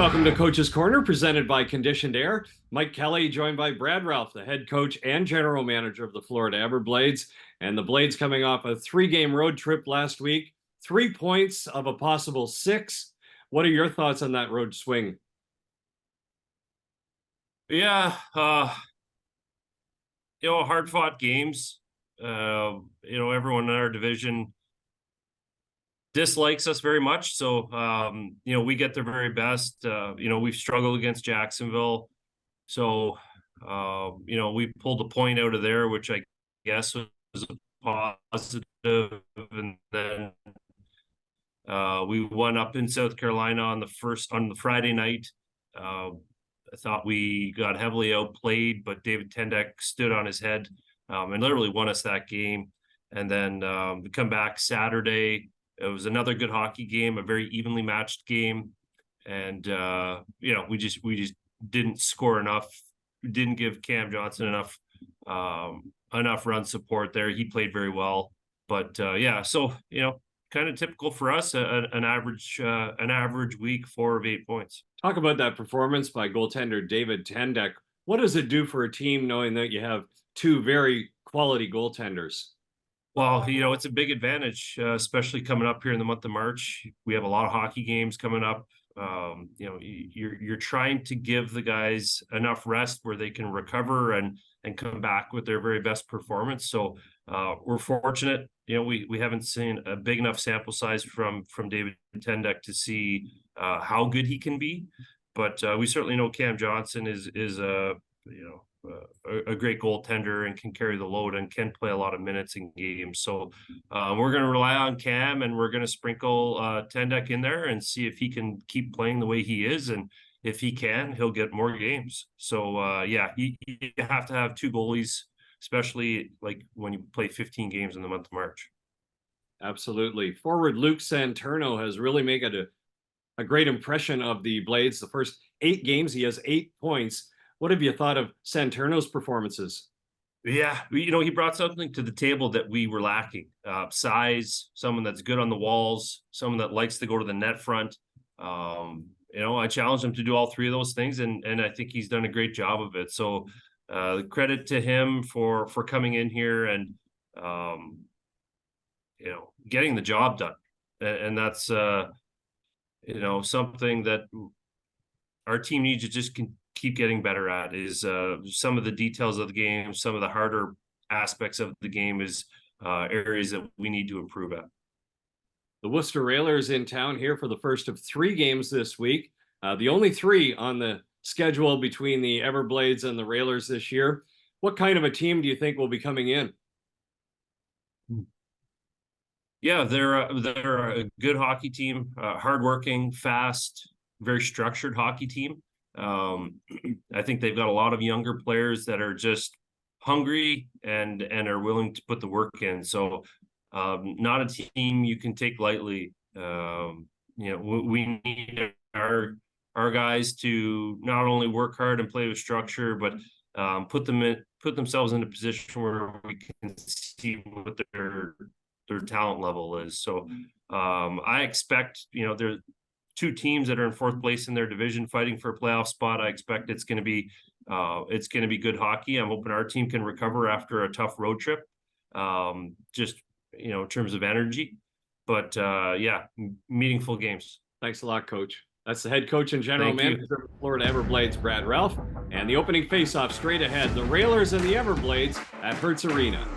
Welcome to Coach's Corner, presented by Conditioned Air. Mike Kelly, joined by Brad Ralph, the head coach and general manager of the Florida Everblades. And the Blades coming off a 3-game road trip last week, 3 points of a possible 6. What are your thoughts on that road swing? Yeah, hard-fought games. Everyone in our division dislikes us very much. So, we get their very best. We've struggled against Jacksonville. So, we pulled a point out of there, which I guess was a positive. And then we won up in South Carolina on the Friday night. I thought we got heavily outplayed, but David Tendek stood on his head and literally won us that game. And then we come back Saturday. It was another good hockey game, a very evenly matched game. And, we just didn't score enough. We didn't give Cam Johnson enough run support there. He played very well. But, kind of typical for us, an average week, 4 of 8 points. Talk about that performance by goaltender David Tendek. What does it do for a team knowing that you have 2 very quality goaltenders? Well, it's a big advantage, especially coming up here in the month of March. We have a lot of hockey games coming up. You're trying to give the guys enough rest where they can recover and come back with their very best performance. So we're fortunate. We haven't seen a big enough sample size from David Tendek to see how good he can be, but we certainly know Cam Johnson is a great goaltender and can carry the load and can play a lot of minutes in games. So we're going to rely on Cam, and we're going to sprinkle Tendek in there and see if he can keep playing the way he is. And if he can, he'll get more games. So you have to have 2 goalies, especially like when you play 15 games in the month of March. Absolutely. Forward Luke Santurno has really made a great impression of the Blades. The first 8 games, he has 8 points. What have you thought of Santurno's performances? Yeah, he brought something to the table that we were lacking. Size, someone that's good on the walls, someone that likes to go to the net front. I challenged him to do all 3 of those things, and I think he's done a great job of it. So credit to him for coming in here and getting the job done. And that's something that our team needs to just keep getting better at, is some of the details of the game, some of the harder aspects of the game is areas that we need to improve at. The Worcester Railers in town here for the first of 3 games this week. The only 3 on the schedule between the Everblades and the Railers this year. What kind of a team do you think will be coming in? Yeah, they're a good hockey team, hardworking, fast, very structured hockey team. I think they've got a lot of younger players that are just hungry and are willing to put the work in. So not a team you can take lightly. We need our guys to not only work hard and play with structure, but put themselves in a position where we can see what their talent level is. So I expect, there's 2 teams that are in 4th place in their division fighting for a playoff spot. I expect it's going to be good hockey. I'm hoping our team can recover after a tough road trip, in terms of energy. But meaningful games. Thanks a lot, Coach. That's the head coach and general manager of Florida Everblades, Brad Ralph. And the opening faceoff straight ahead, the Railers and the Everblades at Hertz Arena.